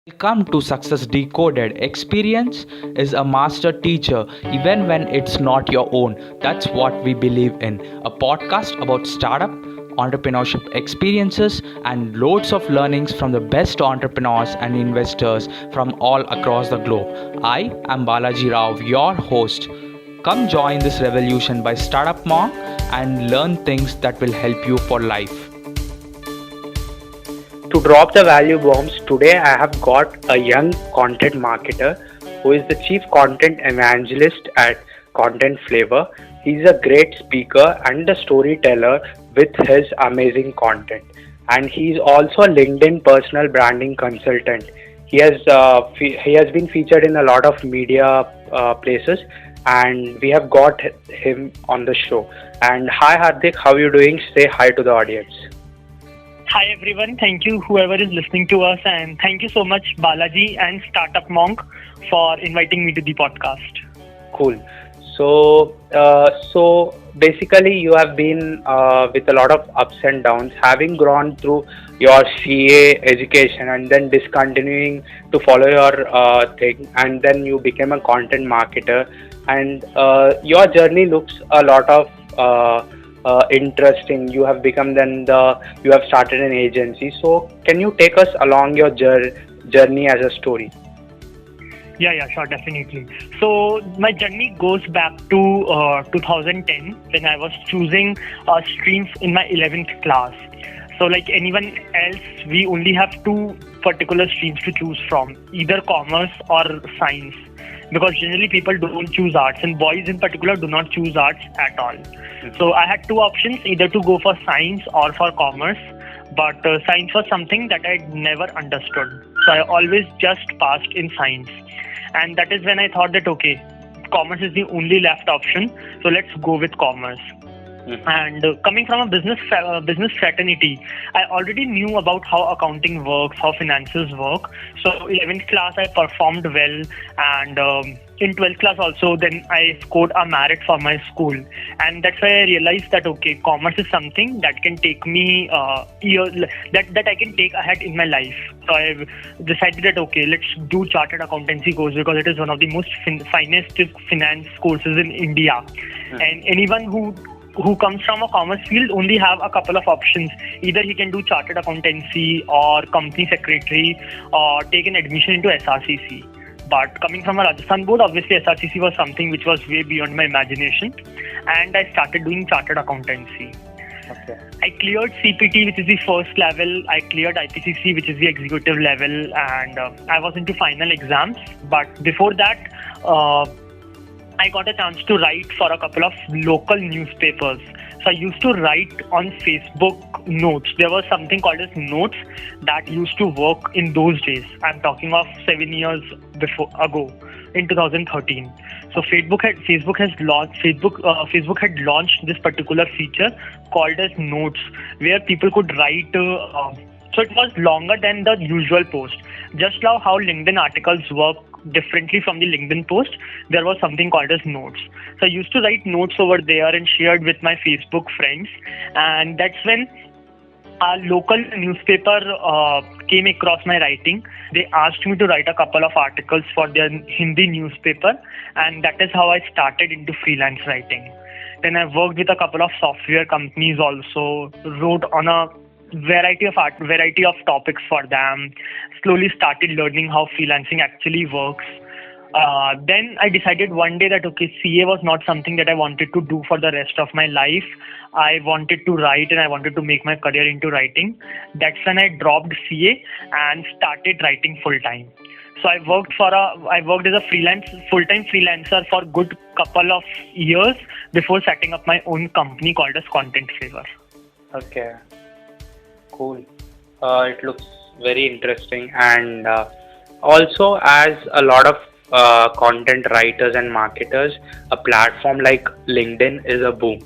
Welcome to Success Decoded. Experience is a master teacher, even when it's not your own. That's what we believe in. A podcast about startup, entrepreneurship experiences, and loads of learnings from the best entrepreneurs and investors from all across the globe. I am Balaji Rao, your host. Come join this revolution by Startup Monk and learn things that will help you for life. To drop the value bombs, today I have got a young content marketer who is the chief content evangelist at Content Flavor. He's a great speaker and a storyteller with his amazing content. And he's also a LinkedIn personal branding consultant. He has been featured in a lot of media places, and we have got him on the show. And hi Hardik, how are you doing? Say hi to the audience. Hi everyone, thank you whoever is listening to us, and thank you so much Balaji and Startup Monk for inviting me to the podcast. Cool. So basically you have been with a lot of ups and downs, having gone through your CA education and then discontinuing to follow your thing, and then you became a content marketer, and your journey looks a lot of interesting. You have become you have started an agency. So can you take us along your journey as a story? Yeah, sure, definitely. So my journey goes back to 2010 when I was choosing streams in my 11th class. So like anyone else, we only have two particular streams to choose from, either commerce or science, because generally people don't choose arts, and boys in particular do not choose arts at all. So I had two options, either to go for science or for commerce, but science was something that I never understood. So I always just passed in science. And that is when I thought that, okay, commerce is the only left option, so let's go with commerce. And coming from a business fraternity, I already knew about how accounting works, how finances work. So 11th class I performed well, and in 12th class also then I scored a merit for my school, and that's why I realized that okay, commerce is something that can take me that I can take ahead in my life. So I decided that okay, let's do chartered accountancy course, because it is one of the most finest finance courses in India. And anyone who comes from a commerce field only have a couple of options. Either he can do chartered accountancy or company secretary or take an admission into SRCC. But coming from a Rajasthan board, obviously SRCC was something which was way beyond my imagination, and I started doing chartered accountancy. Okay. I cleared CPT, which is the first level. I cleared IPCC, which is the executive level, and I was into final exams. But before that, I got a chance to write for a couple of local newspapers. So I used to write on Facebook notes. There was something called as notes that used to work in those days. I'm talking of 7 years ago, in 2013. So Facebook had launched this particular feature called as notes, where people could write. So it was longer than the usual post. Just now how LinkedIn articles work differently from the LinkedIn post, there was something called as notes. So I used to write notes over there and shared with my Facebook friends, and that's when a local newspaper came across my writing. They asked me to write a couple of articles for their Hindi newspaper, and that is how I started into freelance writing. Then I worked with a couple of software companies also, wrote on a variety of topics for them, slowly started learning how freelancing actually works. Then I decided one day that okay, CA was not something that I wanted to do for the rest of my life. I wanted to write and I wanted to make my career into writing. That's when I dropped CA and started writing full time. So I worked as a full-time freelancer for a good couple of years before setting up my own company called as Content Flavor. Okay. Cool. It looks very interesting, and also as a lot of content writers and marketers, a platform like LinkedIn is a boon.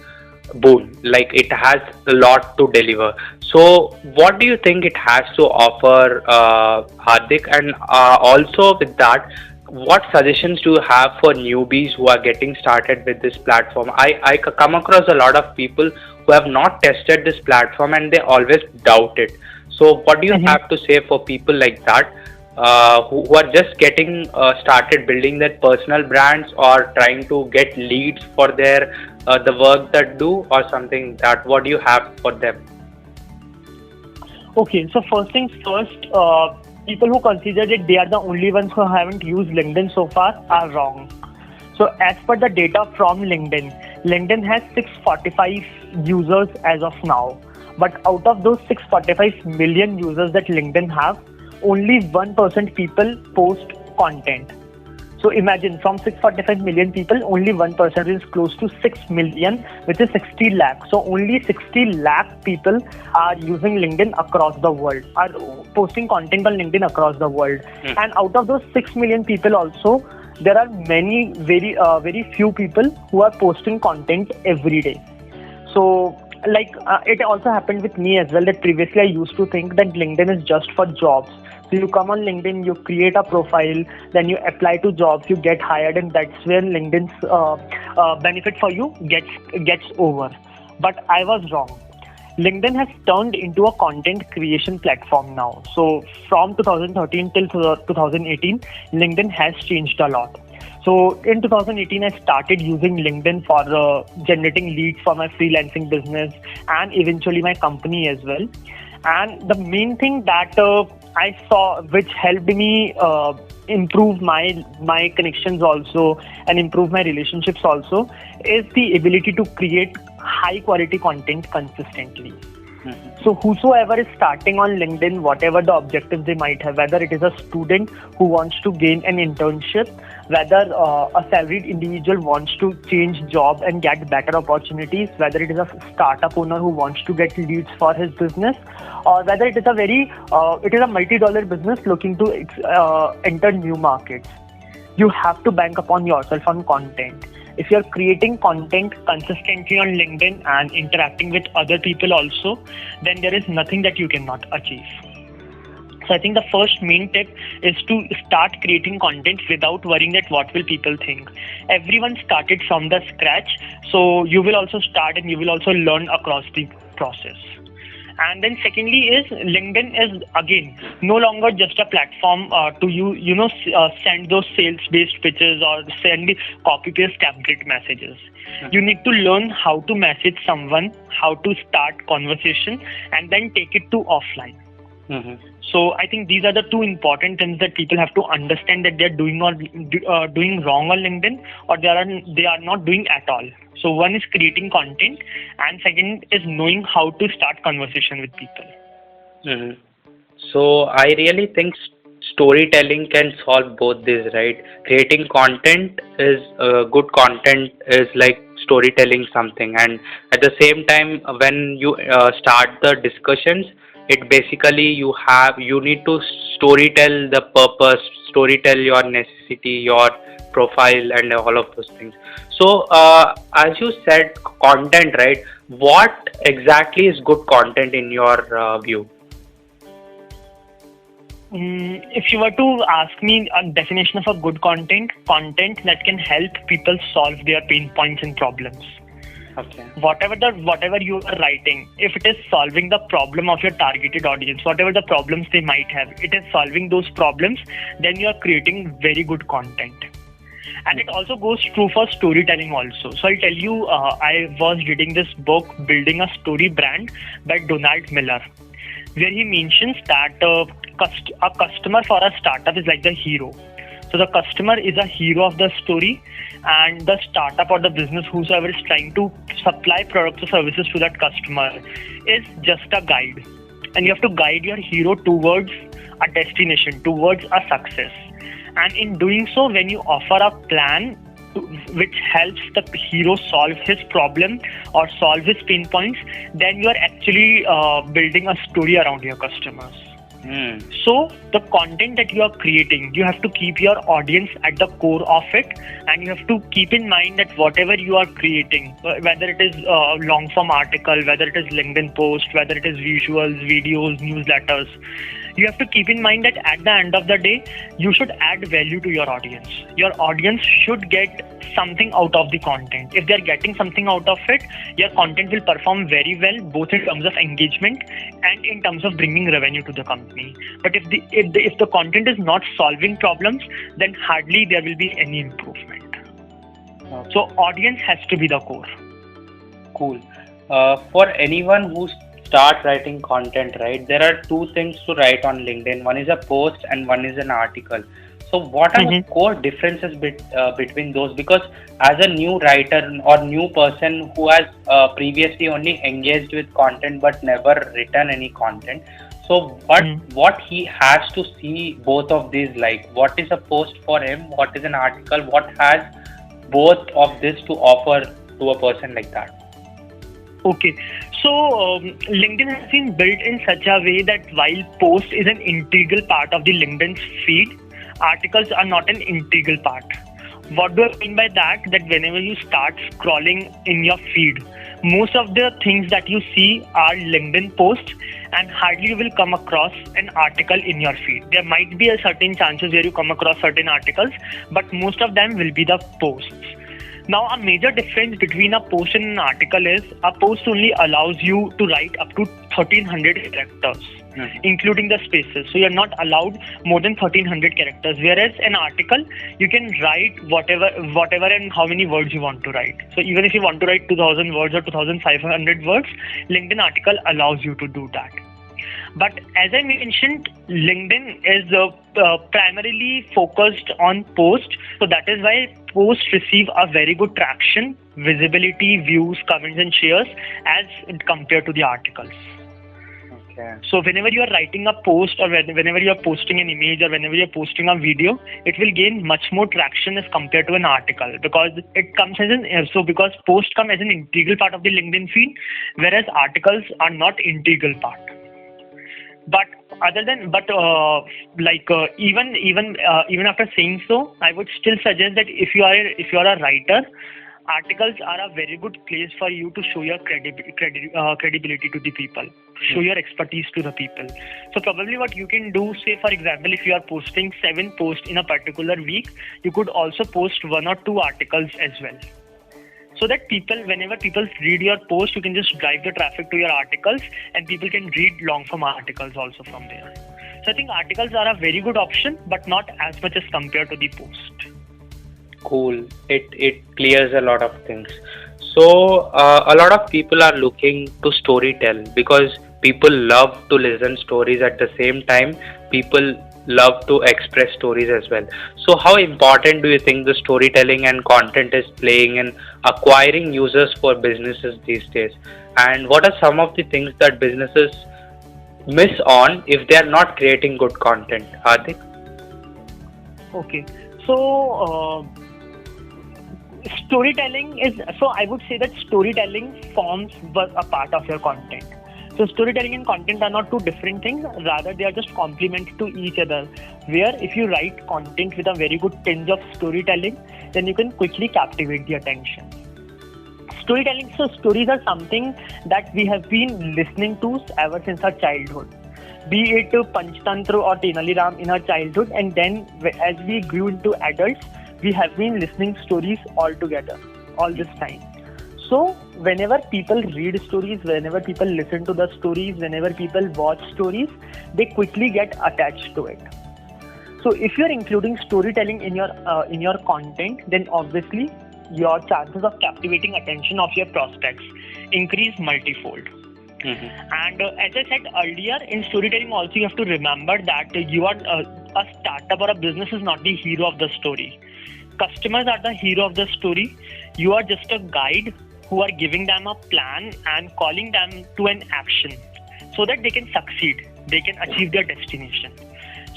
Like it has a lot to deliver. So what do you think it has to offer, Hardik? And also with that, what suggestions do you have for newbies who are getting started with this platform? I come across a lot of people who have not tested this platform and they always doubt it. So what do you have to say for people like that who are just getting started building their personal brands or trying to get leads for their the work that do or something that what do you have for them? Okay, so first things first, people who consider that they are the only ones who haven't used LinkedIn so far are wrong. So as per the data from LinkedIn, LinkedIn has 645 users as of now. But out of those 645 million users that LinkedIn have, only 1% people post content. So imagine from 645 million people, only 1% is close to 6 million, which is 60 lakh. So only 60 lakh people are using LinkedIn across the world, are posting content on LinkedIn across the world. And out of those 6 million people also, there are many, very few people who are posting content every day. So it also happened with me as well, that previously I used to think that LinkedIn is just for jobs. So you come on LinkedIn, you create a profile, then you apply to jobs, you get hired, and that's where LinkedIn's benefit for you gets over. But I was wrong. LinkedIn has turned into a content creation platform now. So from 2013 till 2018, LinkedIn has changed a lot. So in 2018, I started using LinkedIn for generating leads for my freelancing business and eventually my company as well. And the main thing that I saw, which helped me improve my connections also and improve my relationships also, is the ability to create high quality content consistently. So whosoever is starting on LinkedIn, whatever the objectives they might have, whether it is a student who wants to gain an internship, whether a salaried individual wants to change job and get better opportunities, whether it is a startup owner who wants to get leads for his business, or whether it is a multi-dollar business looking to enter new markets, you have to bank upon yourself on content. If you're creating content consistently on LinkedIn and interacting with other people also, then there is nothing that you cannot achieve. So I think the first main tip is to start creating content without worrying that what will people think. Everyone started from the scratch, so you will also start and you will also learn across the process. And then secondly is LinkedIn is again no longer just a platform to send those sales based pitches or send copy paste template messages. You need to learn how to message someone, how to start conversation, and then take it to offline. So I think these are the two important things that people have to understand, that they're doing wrong on LinkedIn, or they are not doing at all. So one is creating content, and second is knowing how to start conversation with people. So I really think storytelling can solve both these, right? Creating content is good content is like storytelling something, and at the same time when you start the discussions, it basically you need to storytell the purpose, storytell your necessity, your profile, and all of those things. So as you said, content, right? What exactly is good content in your view? If you were to ask me a definition of a good content that can help people solve their pain points and problems. Okay. Whatever you are writing, if it is solving the problem of your targeted audience, whatever the problems they might have, it is solving those problems, then you are creating very good content. And it also goes true for storytelling also. So I'll tell you, I was reading this book, Building a Story Brand, by Donald Miller, where he mentions that a customer for a startup is like the hero. So the customer is a hero of the story, and the startup or the business, whosoever is trying to supply products or services to that customer, is just a guide. And you have to guide your hero towards a destination, towards a success. And in doing so, when you offer a plan which helps the hero solve his problem or solve his pain points, then you are actually building a story around your customers. So the content that you are creating, you have to keep your audience at the core of it, and you have to keep in mind that whatever you are creating, whether it is a long form article, whether it is LinkedIn post, whether it is visuals, videos, newsletters, You have to keep in mind that at the end of the day, you should add value to your audience. Your audience should get something out of the content. If they're getting something out of it, your content will perform very well, both in terms of engagement and in terms of bringing revenue to the company. But if the content is not solving problems, then hardly there will be any improvement. Okay. So audience has to be the core. Cool. For anyone who start writing content, right, there are two things to write on LinkedIn. One is a post and one is an article. So what are the core differences between those? Because as a new writer or new person who has previously only engaged with content but never written any content, so what he has to see both of these, like what is a post for him, what is an article, what has both of this to offer to a person like that? Okay, so LinkedIn has been built in such a way that while post is an integral part of the LinkedIn's feed, articles are not an integral part. What do I mean by that? That whenever you start scrolling in your feed, most of the things that you see are LinkedIn posts, and hardly you will come across an article in your feed. There might be a certain chances where you come across certain articles, but most of them will be the posts. Now, a major difference between a post and an article is a post only allows you to write up to 1300 characters, including the spaces. So you're not allowed more than 1300 characters, whereas an article, you can write whatever and how many words you want to write. So even if you want to write 2000 words or 2500 words, LinkedIn article allows you to do that. But as I mentioned, LinkedIn is primarily focused on posts. So that is why posts receive a very good traction, visibility, views, comments and shares as compared to the articles. Okay. So whenever you are writing a post or whenever you are posting an image or whenever you are posting a video, it will gain much more traction as compared to an article, because it comes as because posts come as an integral part of the LinkedIn feed, whereas articles are not integral part. But even after saying so, I would still suggest that if you are a writer, articles are a very good place for you to show your credibility to the people, show your expertise to the people. So probably what you can do, say for example, if you are posting 7 posts in a particular week, you could also post 1 or 2 articles as well. So that whenever people read your post, you can just drive the traffic to your articles, and people can read long form articles also from there. So I think articles are a very good option, but not as much as compared to the post. Cool. It clears a lot of things. So a lot of people are looking to storytell because people love to listen stories. At the same time, people love to express stories as well. So how important do you think the storytelling and content is playing in acquiring users for businesses these days? And what are some of the things that businesses miss on if they are not creating good content? Hardik? Okay. So storytelling is, so I would say that storytelling forms a part of your content. So storytelling and content are not two different things, rather they are just complement to each other, where if you write content with a very good tinge of storytelling, then you can quickly captivate the attention. Storytelling, so stories are something that we have been listening to ever since our childhood, be it Panchtantra or Tenali Ram in our childhood, and then as we grew into adults, we have been listening stories all together, all this time. So whenever people read stories, whenever people listen to the stories, whenever people watch stories, they quickly get attached to it. So if you're including storytelling in your content, then obviously your chances of captivating attention of your prospects increase multifold. And as I said earlier, in storytelling also you have to remember that you are a startup or a business is not the hero of the story. Customers are the hero of the story. You are just a guide who are giving them a plan and calling them to an action so that they can succeed, they can achieve their destination.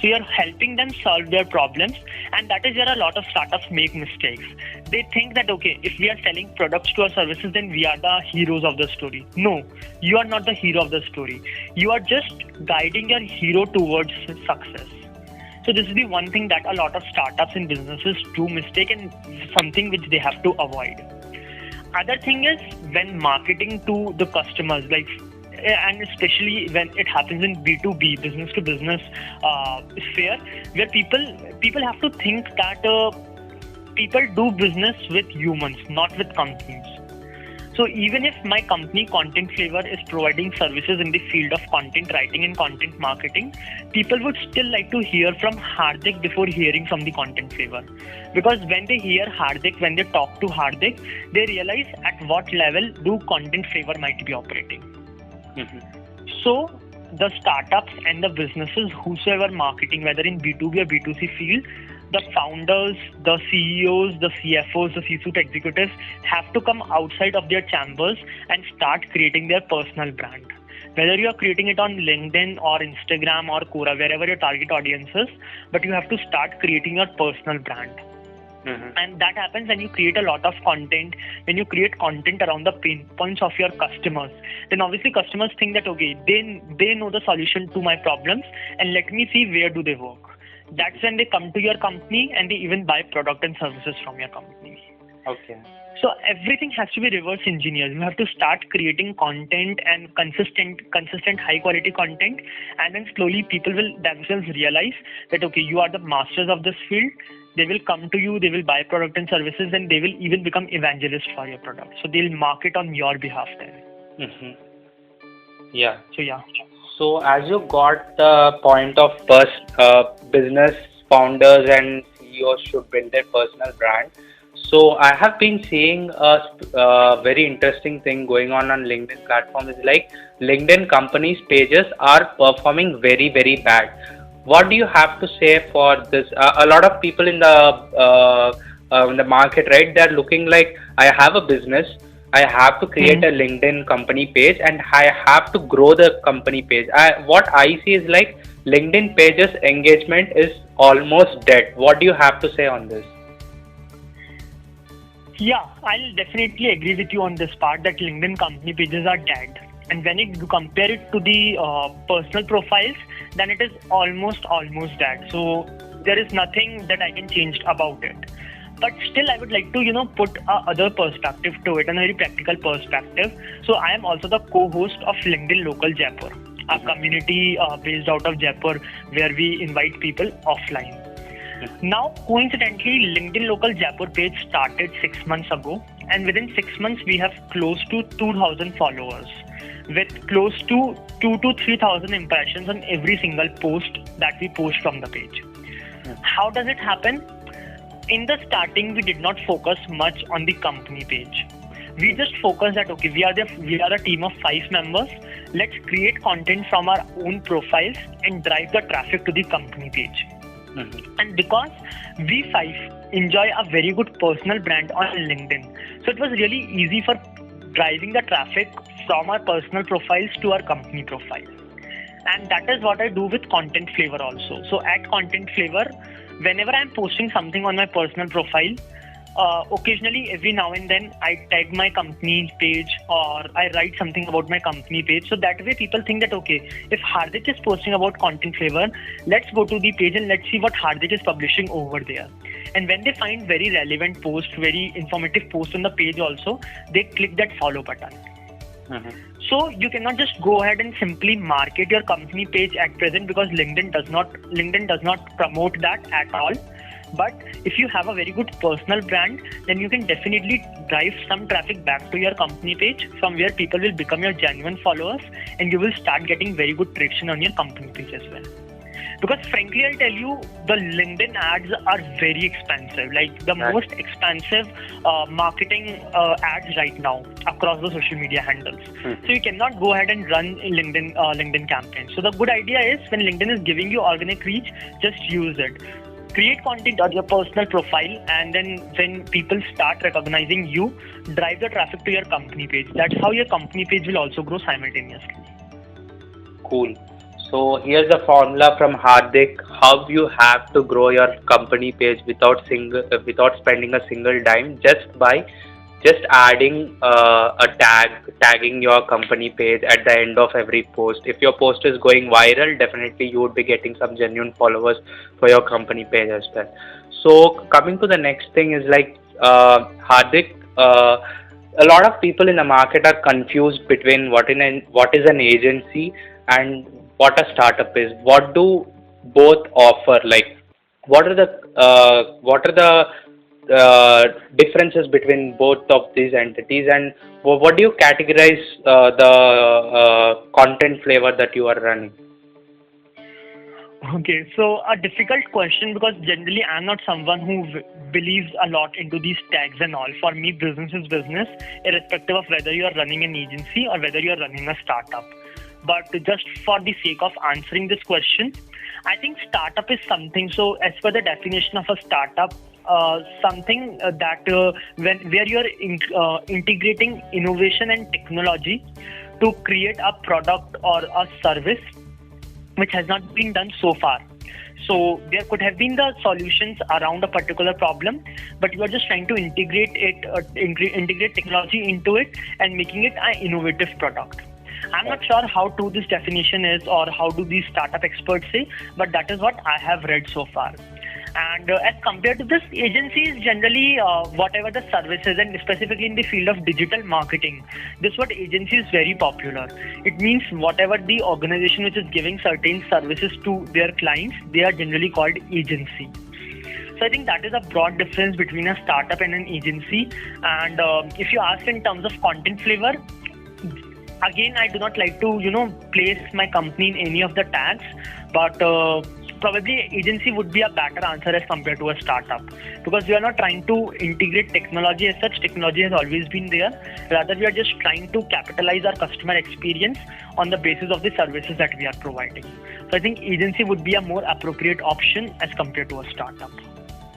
So you're helping them solve their problems, and that is where a lot of startups make mistakes. They think that, okay, if we are selling products to our services, then we are the heroes of the story. No, you are not the hero of the story. You are just guiding your hero towards success. So this is the one thing that a lot of startups and businesses do mistake, and something which they have to avoid. Other thing is when marketing to the customers, like and especially when it happens in B2B, business to business sphere, where people have to think that people do business with humans, not with companies. So even if my company Content Flavor is providing services in the field of content writing and content marketing, people would still like to hear from Hardik before hearing from the Content Flavor. Because when they hear Hardik, when they talk to Hardik, they realize at what level do Content Flavor might be operating. So the startups and the businesses, whosoever marketing, whether in B2B or B2C field, the founders, the CEOs, the CFOs, the C-suite executives have to come outside of their chambers and start creating their personal brand. Whether you are creating it on LinkedIn or Instagram or Quora, wherever your target audience is, but you have to start creating your personal brand. And that happens when you create a lot of content, when you create content around the pain points of your customers. Then obviously customers think that, okay, they know the solution to my problems, and let me see where do they work. That's when they come to your company and they even buy product and services from your company. Okay. So everything has to be reverse engineered. You have to start creating content and consistent high quality content, and then slowly people will themselves realize that, okay, you are the masters of this field. They will come to you, they will buy product and services, and they will even become evangelists for your product. So they'll market on your behalf then. Yeah. So yeah. So as you got the point of business founders and CEOs should build their personal brand. So I have been seeing a very interesting thing going on LinkedIn platform is like LinkedIn companies pages are performing very, very bad. What do you have to say for this? A lot of people in the market, right? They're looking like, I have a business, I have to create a LinkedIn company page, and I have to grow the company page. What I see is like LinkedIn pages engagement is almost dead. What do you have to say on this? Yeah, I'll definitely agree with you on this part that LinkedIn company pages are dead. And when you compare it to the personal profiles, then it is almost dead. So there is nothing that I can change about it. But still, I would like to, put other perspective to it, and a very practical perspective. So I am also the co-host of LinkedIn Local Jaipur, a community based out of Jaipur where we invite people offline. Now, coincidentally, LinkedIn Local Jaipur page started 6 months ago, and within 6 months, we have close to 2,000 followers with close to 2,000 to 3,000 impressions on every single post that we post from the page. How does it happen? In the starting, we did not focus much on the company page. We just focused that, okay, we are a team of 5 members. Let's create content from our own profiles and drive the traffic to the company page. And because we 5 enjoy a very good personal brand on LinkedIn, so it was really easy for driving the traffic from our personal profiles to our company profile. And that is what I do with Content Flavor also. So at Content Flavor, whenever I'm posting something on my personal profile, occasionally every now and then I tag my company page or I write something about my company page. So that way people think that, okay, if Hardik is posting about Content Flavor, let's go to the page and let's see what Hardik is publishing over there. And when they find very relevant post, very informative post on the page also, they click that follow button. So you cannot just go ahead and simply market your company page at present, because LinkedIn does not promote that at all. But if you have a very good personal brand, then you can definitely drive some traffic back to your company page, from where people will become your genuine followers, and you will start getting very good traction on your company page as well. Because frankly, I'll tell you, the LinkedIn ads are very expensive, like the most expensive marketing ads right now across the social media handles. So you cannot go ahead and run a LinkedIn campaign. So the good idea is, when LinkedIn is giving you organic reach, just use it. Create content on your personal profile, and then when people start recognizing you, drive the traffic to your company page. That's how your company page will also grow simultaneously. Cool. So here's the formula from Hardik: how you have to grow your company page without spending a single dime, just adding tagging your company page at the end of every post. If your post is going viral, definitely you would be getting some genuine followers for your company page as well. So coming to the next thing is like, Hardik, a lot of people in the market are confused between what is an agency and what a startup is. What do both offer? Like, what are the differences between both of these entities, and what do you categorize the content flavor that you are running? Okay, so a difficult question because generally I'm not someone who believes a lot into these tags and all. For me, business is business, irrespective of whether you are running an agency or whether you are running a startup. But just for the sake of answering this question, I think startup is something. So, as per the definition of a startup, something that where you are integrating innovation and technology to create a product or a service which has not been done so far. So there could have been the solutions around a particular problem, but you are just trying to integrate it, integrate technology into it, and making it an innovative product. I'm not sure how true this definition is or how do these startup experts say, but that is what I have read so far. And as compared to this, agencies generally, whatever the services, and specifically in the field of digital marketing, this what agency is very popular. It means whatever the organization which is giving certain services to their clients, they are generally called agency. So I think that is a broad difference between a startup and an agency. And if you ask in terms of content flavor, again, I do not like to, place my company in any of the tags, but probably agency would be a better answer as compared to a startup, because we are not trying to integrate technology as such. Technology has always been there. Rather, we are just trying to capitalize our customer experience on the basis of the services that we are providing. So I think agency would be a more appropriate option as compared to a startup.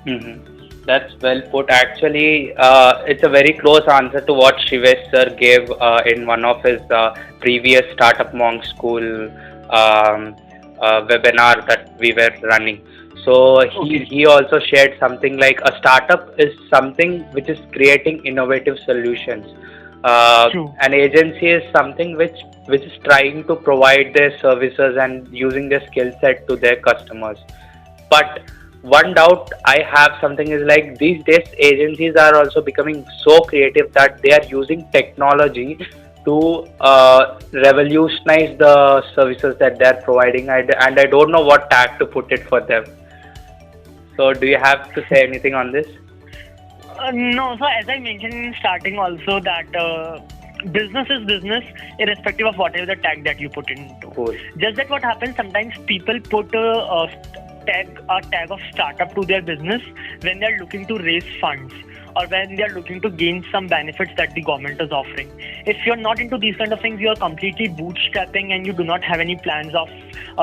Mm-hmm. That's well put. Actually, it's a very close answer to what Shivesh sir gave in one of his previous Startup Monk School webinar that we were running. So he also shared something like a startup is something which is creating innovative solutions. An agency is something which is trying to provide their services and using their skill set to their customers. But one doubt I have something is like these days agencies are also becoming so creative that they are using technology to revolutionize the services that they are providing, and I don't know what tag to put it for them. So do you have to say anything on this? No, so as I mentioned in starting also that business is business irrespective of whatever the tag that you put into. Cool. Just that what happens sometimes people put a tag of startup to their business when they are looking to raise funds or when they are looking to gain some benefits that the government is offering. If you're not into these kind of things, you are completely bootstrapping and you do not have any plans of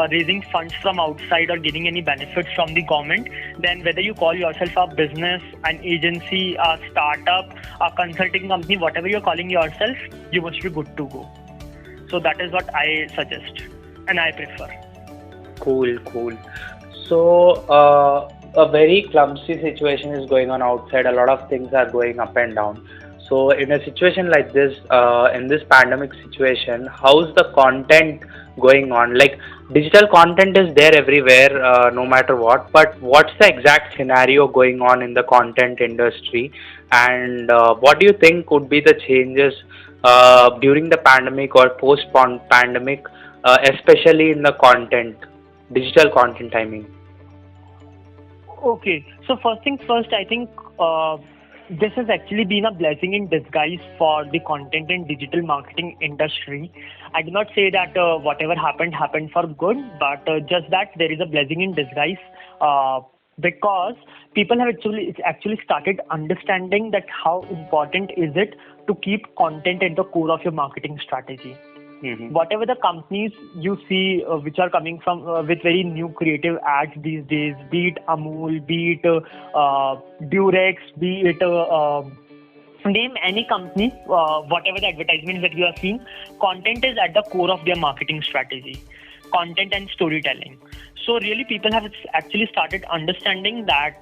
raising funds from outside or getting any benefits from the government, then whether you call yourself a business, an agency, a startup, a consulting company, whatever you're calling yourself, you must be good to go. So that is what I suggest and I prefer. Cool. So a very clumsy situation is going on outside. A lot of things are going up and down. So in a situation like this, in this pandemic situation, how's the content going on? Like digital content is there everywhere, no matter what. But what's the exact scenario going on in the content industry? And what do you think would be the changes during the pandemic or post-pandemic, especially in the content, digital content, I mean? Okay, so first things first, I think this has actually been a blessing in disguise for the content and digital marketing industry. I do not say that whatever happened for good, but just that there is a blessing in disguise because people have actually started understanding that how important is it to keep content at the core of your marketing strategy. Mm-hmm. Whatever the companies you see which are coming from with very new creative ads these days, be it Amul, be it Durex, be it name any company, whatever the advertisements that you are seeing, content is at the core of their marketing strategy, content and storytelling. So really people have actually started understanding that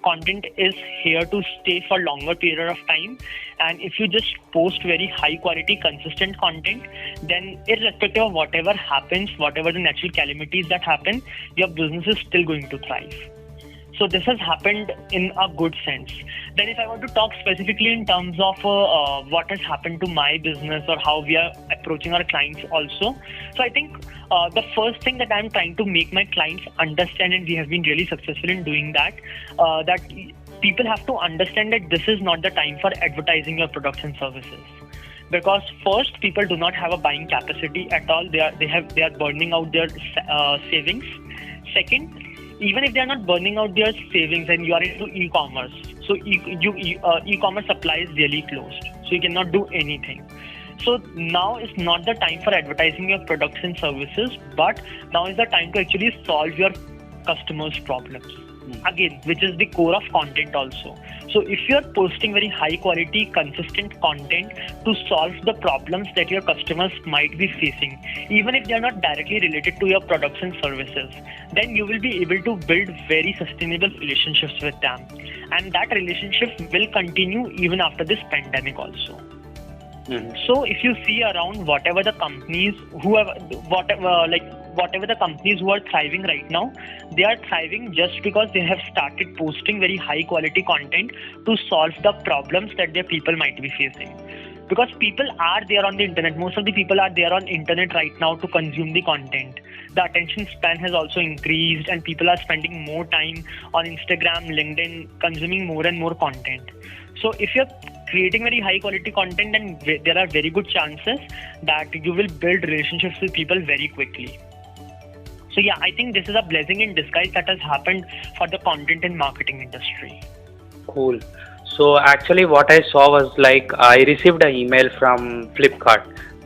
content is here to stay for longer period of time, and if you just post very high quality consistent content, then irrespective of whatever happens, whatever the natural calamities that happen, your business is still going to thrive. So this has happened in a good sense. Then if I want to talk specifically in terms of what has happened to my business or how we are approaching our clients also. So I think the first thing that I'm trying to make my clients understand, and we have been really successful in doing that, that people have to understand that this is not the time for advertising your products and services. Because first, people do not have a buying capacity at all. They are burning out their savings. Second, even if they are not burning out their savings and you are into e-commerce, so e-commerce supply is really closed, so you cannot do anything. So now is not the time for advertising your products and services, but now is the time to actually solve your customers' problems. Again, which is the core of content also. So if you're posting very high quality, consistent content to solve the problems that your customers might be facing, even if they are not directly related to your products and services, then you will be able to build very sustainable relationships with them. And that relationship will continue even after this pandemic also. So if you see around whatever the companies who are thriving right now, they are thriving just because they have started posting very high quality content to solve the problems that their people might be facing. Because people are there on the internet. Most of the people are there on internet right now to consume the content. The attention span has also increased and people are spending more time on Instagram, LinkedIn, consuming more and more content. So if you're creating very high quality content, then there are very good chances that you will build relationships with people very quickly. So yeah, I think this is a blessing in disguise that has happened for the content and marketing industry. Cool. So actually what I saw was like I received an email from Flipkart.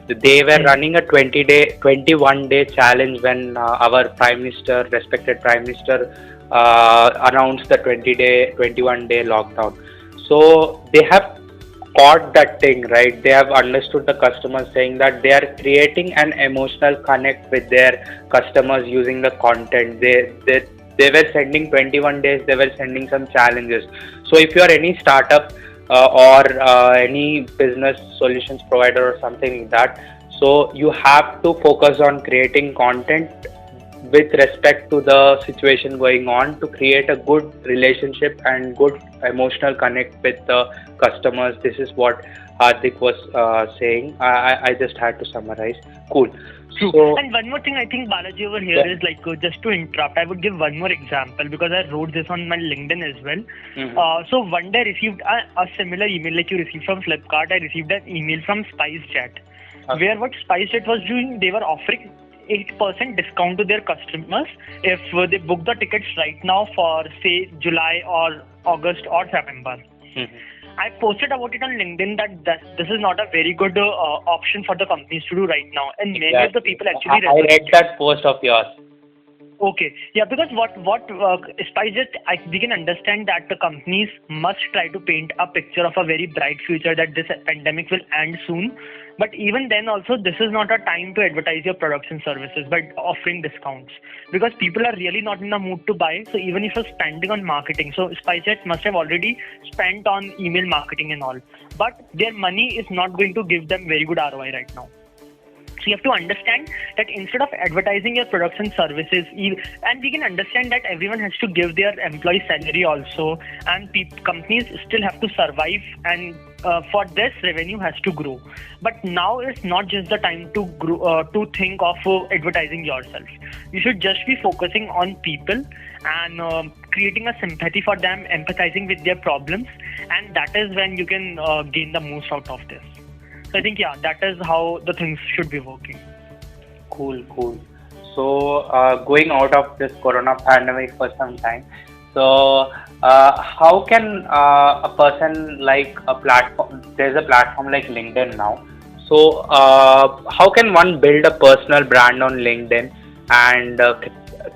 They were running a 21-day challenge when our respected Prime Minister announced the 21-day lockdown. So they have caught that thing, right? They have understood the customers, saying that they are creating an emotional connect with their customers using the content. They were sending 21 days, they were sending some challenges. So if you are any startup or any business solutions provider or something like that, so you have to focus on creating content with respect to the situation going on to create a good relationship and good emotional connect with the customers. This is what Hardik was saying. I just had to summarize. Cool. True. So, and one more thing I think, Balaji, over here is like, just to interrupt, I would give one more example because I wrote this on my LinkedIn as well. So one day I received a similar email like you received from Flipkart. I received an email from SpiceJet, where what SpiceJet was doing, they were offering 8% discount to their customers if they book the tickets right now for say July or August or September. I posted about it on LinkedIn that this is not a very good option for the companies to do right now, and many of the people actually I read that post of yours. Okay, yeah, because what SpiceJet, we can understand that the companies must try to paint a picture of a very bright future, that this pandemic will end soon. But even then also, this is not a time to advertise your products and services by offering discounts, because people are really not in the mood to buy. So even if you're spending on marketing, so SpiceJet must have already spent on email marketing and all, but their money is not going to give them very good ROI right now. So you have to understand that instead of advertising your products and services, and we can understand that everyone has to give their employee salary also, and companies still have to survive, and for this revenue has to grow. But now is not just the time to grow, to think of advertising yourself. You should just be focusing on people and creating a sympathy for them, empathizing with their problems, and that is when you can gain the most out of this. So I think, yeah, that is how the things should be working. Cool. So going out of this corona pandemic for some time, so how can a person like a platform, there's a platform like LinkedIn now, so how can one build a personal brand on LinkedIn, and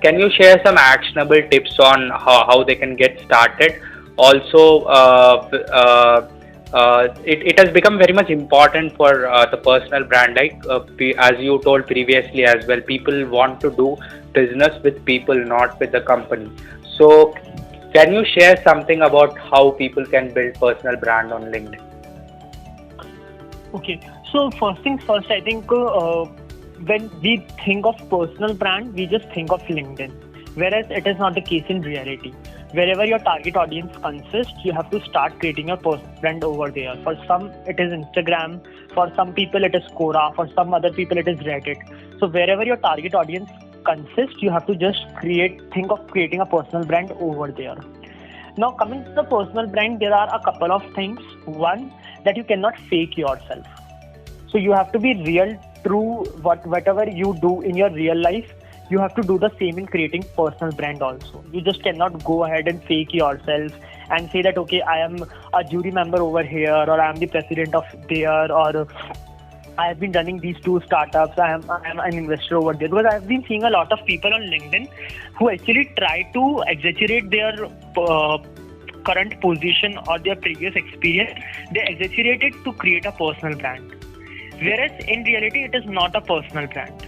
can you share some actionable tips on how they can get started? Also, it has become very much important for the personal brand, like as you told previously as well, people want to do business with people, not with the company. So can you share something about how people can build personal brand on LinkedIn? Okay, so first things first, I think when we think of personal brand, we just think of LinkedIn, whereas it is not the case in reality. wherever your target audience consists, you have to start creating your personal brand over there. For some, it is Instagram. For some people, it is Quora. For some other people, it is Reddit. So wherever your target audience consists, you have to just think of creating a personal brand over there. Now, coming to the personal brand, there are a couple of things. One, that you cannot fake yourself. So you have to be real, true, whatever you do in your real life, you have to do the same in creating personal brand also. You just cannot go ahead and fake yourself and say that, okay, I am a jury member over here, or I am the president of there, or I have been running these 2 startups, I am an investor over there. Because I have been seeing a lot of people on LinkedIn who actually try to exaggerate their current position or their previous experience. They exaggerate it to create a personal brand. Whereas in reality, it is not a personal brand.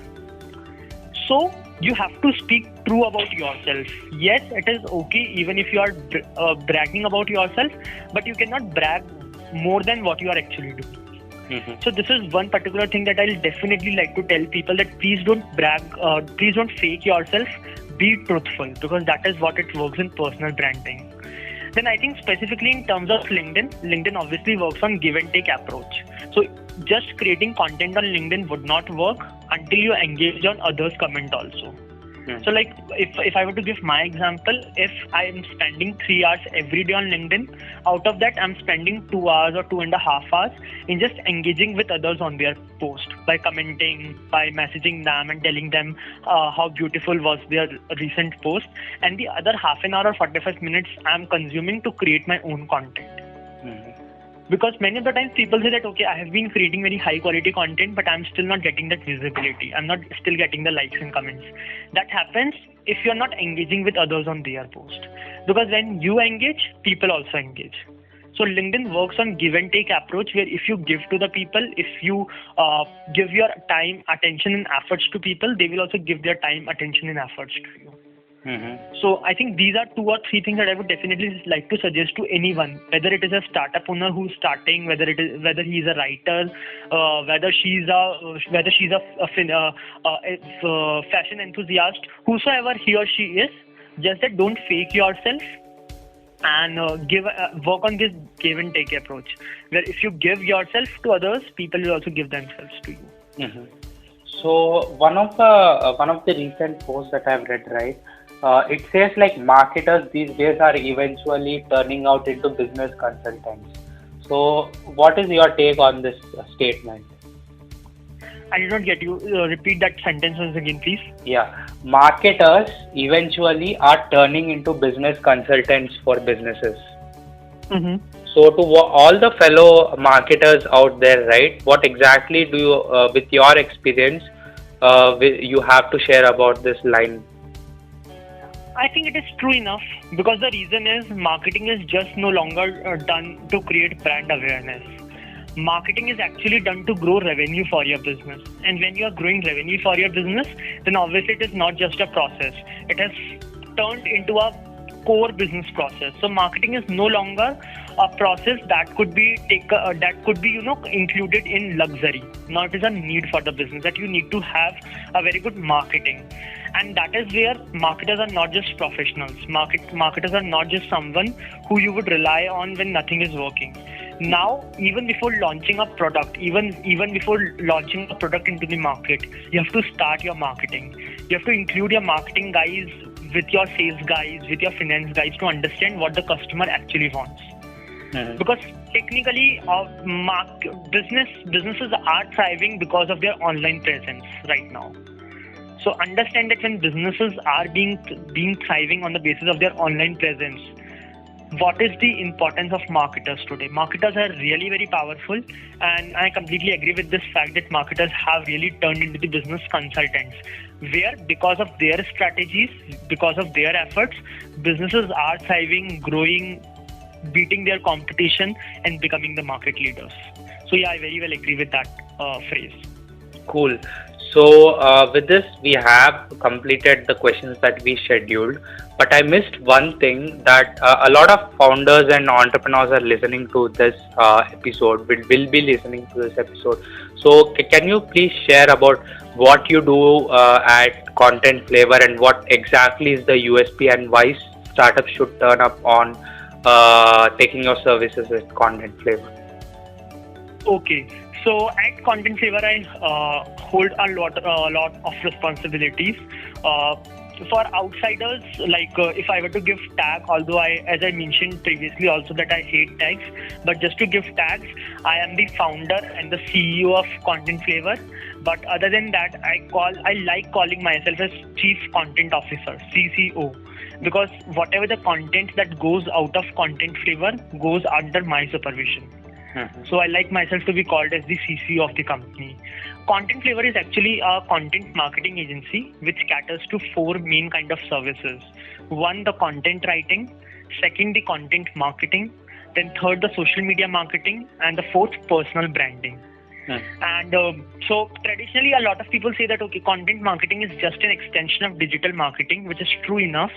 So you have to speak true about yourself. Yes, it is okay even if you are bragging about yourself, but you cannot brag more than what you are actually doing. Mm-hmm. So this is one particular thing that I'll definitely like to tell people, that please don't brag, please don't fake yourself, be truthful, because that is what it works in personal branding. Then I think specifically in terms of LinkedIn obviously works on give and take approach. So just creating content on LinkedIn would not work until you engage on others' comment also. So like if I were to give my example, if I am spending 3 hours every day on LinkedIn, out of that I'm spending 2 hours or 2.5 hours in just engaging with others on their post, by commenting, by messaging them and telling them how beautiful was their recent post, and the other half an hour or 45 minutes I'm consuming to create my own content. Because many of the times people say that, okay, I have been creating very high quality content, but I'm still not getting that visibility. I'm not still getting the likes and comments. That happens if you're not engaging with others on their post. Because when you engage, people also engage. So LinkedIn works on give and take approach, where if you give to the people, if you give your time, attention and efforts to people, they will also give their time, attention and efforts to you. So I think these are 2 or 3 things that I would definitely like to suggest to anyone, whether it is a startup owner who's starting, whether he's a writer, whether she's a fashion enthusiast, whosoever he or she is, just that don't fake yourself and work on this give and take approach, where if you give yourself to others, people will also give themselves to you. So one of the recent posts that I've read, right? It says like marketers these days are eventually turning out into business consultants. So what is your take on this statement? I did not get you. Repeat that sentence once again, please. Yeah, marketers eventually are turning into business consultants for businesses. So to all the fellow marketers out there, right, what exactly do you, with your experience, you have to share about this line? I think it is true enough, because the reason is marketing is just no longer done to create brand awareness. Marketing is actually done to grow revenue for your business. And when you are growing revenue for your business, then obviously it is not just a process. It has turned into a core business process. So marketing is no longer a process that could be included in luxury. Now it is a need for the business, that you need to have a very good marketing. And that is where marketers are not just professionals. Marketers are not just someone who you would rely on when nothing is working. Now, even before launching a product, even before launching a product into the market, you have to start your marketing. You have to include your marketing guys with your sales guys, with your finance guys, to understand what the customer actually wants. Because technically, businesses are thriving because of their online presence right now. So understand that when businesses are being thriving on the basis of their online presence, what is the importance of marketers today? Marketers are really very powerful, and I completely agree with this fact that marketers have really turned into the business consultants, where because of their strategies, because of their efforts, businesses are thriving, growing, beating their competition and becoming the market leaders. So yeah, I very well agree with that phrase. Cool. So with this, we have completed the questions that we scheduled, but I missed one thing, that a lot of founders and entrepreneurs are listening to this episode, will be listening to this episode. So can you please share about what you do at Content Flavor, and what exactly is the USP, and why startups should turn up on taking your services with Content Flavor? Okay, so at Content Flavor, I hold a lot of responsibilities. For outsiders, like if I were to give tag, although as I mentioned previously also that I hate tags, but just to give tags, I am the founder and the CEO of Content Flavor. But other than that, I like calling myself as Chief Content Officer, CCO, because whatever the content that goes out of Content Flavor goes under my supervision. So I like myself to be called as the CCO of the company. Content Flavor is actually a content marketing agency which caters to four main kind of services. One, the content writing. Second, the content marketing. Then third, the social media marketing. And the fourth, personal branding. And so traditionally, a lot of people say that, okay, content marketing is just an extension of digital marketing, which is true enough.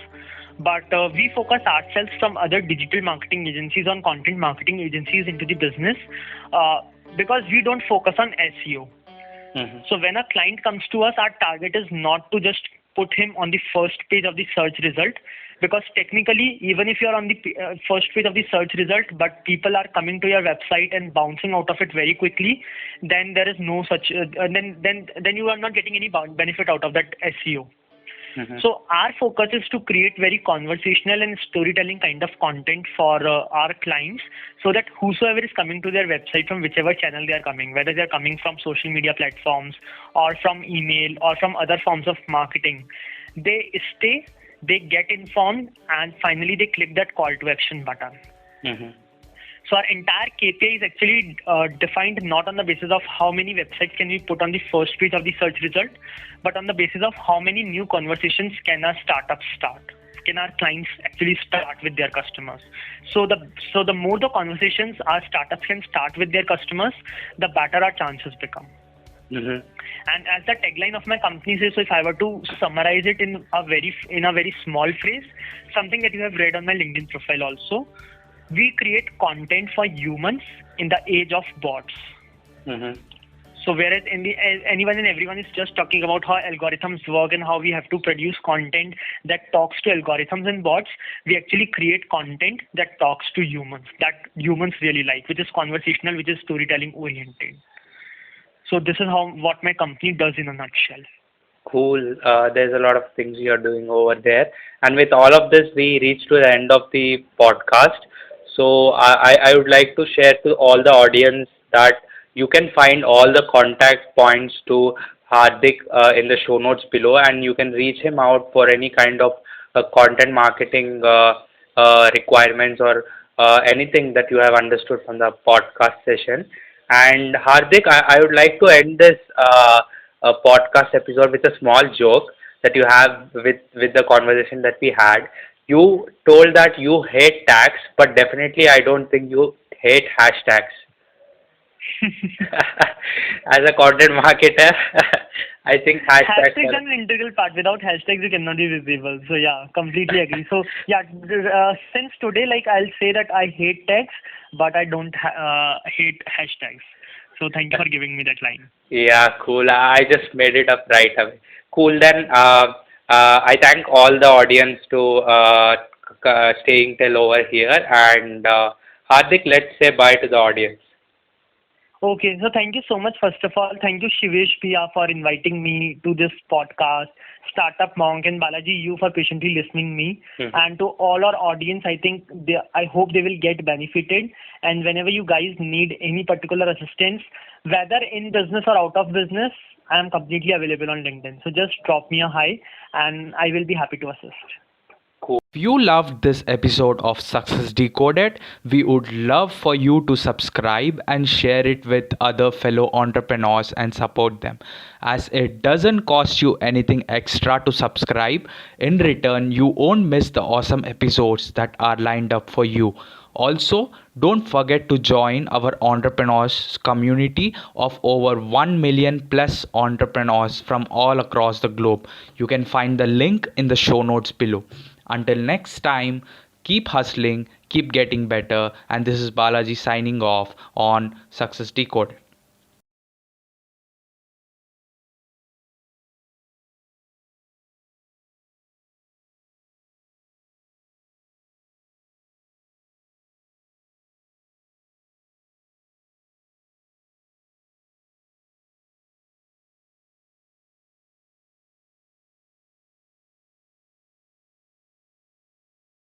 But we focus ourselves from other digital marketing agencies on content marketing agencies into the business because we don't focus on SEO. So when a client comes to us, our target is not to just put him on the first page of the search result, because technically, even if you're on the first page of the search result, but people are coming to your website and bouncing out of it very quickly, then there is no such. Then you are not getting any benefit out of that SEO. So our focus is to create very conversational and storytelling kind of content for our clients, so that whosoever is coming to their website from whichever channel they are coming, whether they are coming from social media platforms or from email or from other forms of marketing, they stay, they get informed, and finally they click that call to action button. So our entire KPI is actually defined not on the basis of how many websites can we put on the first page of the search result, but on the basis of how many new conversations can our startup start, can our clients actually start with their customers. So the more the conversations our startups can start with their customers, the better our chances become. And as the tagline of my company says, so if I were to summarize it in a very small phrase, something that you have read on my LinkedIn profile also, we create content for humans in the age of bots. So whereas anyone and everyone is just talking about how algorithms work and how we have to produce content that talks to algorithms and bots, we actually create content that talks to humans, that humans really like, which is conversational, which is storytelling oriented. So this is what my company does in a nutshell. Cool. There's a lot of things you're doing over there. And with all of this, we reach to the end of the podcast. So I would like to share to all the audience that you can find all the contact points to Hardik in the show notes below, and you can reach him out for any kind of content marketing requirements or anything that you have understood from the podcast session. And Hardik, I would like to end this podcast episode with a small joke that you have with the conversation that we had. You told that you hate tags, but definitely I don't think you hate hashtags. As a content marketer, I think hashtags are an integral part. Without hashtags, you cannot be visible. So yeah, completely agree. So yeah, since today, like I'll say that I hate tags, but I don't hate hashtags. So thank you for giving me that line. Yeah, cool. I just made it up right away. Cool. Then I thank all the audience to staying till over here. And Hardik, let's say bye to the audience. Okay, so thank you so much. First of all, thank you Shivesh Pia for inviting me to this podcast. Startup Monk and Balaji, you for patiently listening me. And to all our audience, I hope they will get benefited. And whenever you guys need any particular assistance, whether in business or out of business, I am completely available on LinkedIn. So just drop me a hi and I will be happy to assist. If you loved this episode of Success Decoded, we would love for you to subscribe and share it with other fellow entrepreneurs and support them. As it doesn't cost you anything extra to subscribe, in return, you won't miss the awesome episodes that are lined up for you. Also, don't forget to join our entrepreneurs community of over 1 million plus entrepreneurs from all across the globe. You can find the link in the show notes below. Until next time, keep hustling, keep getting better, and this is Balaji signing off on Success Decoded.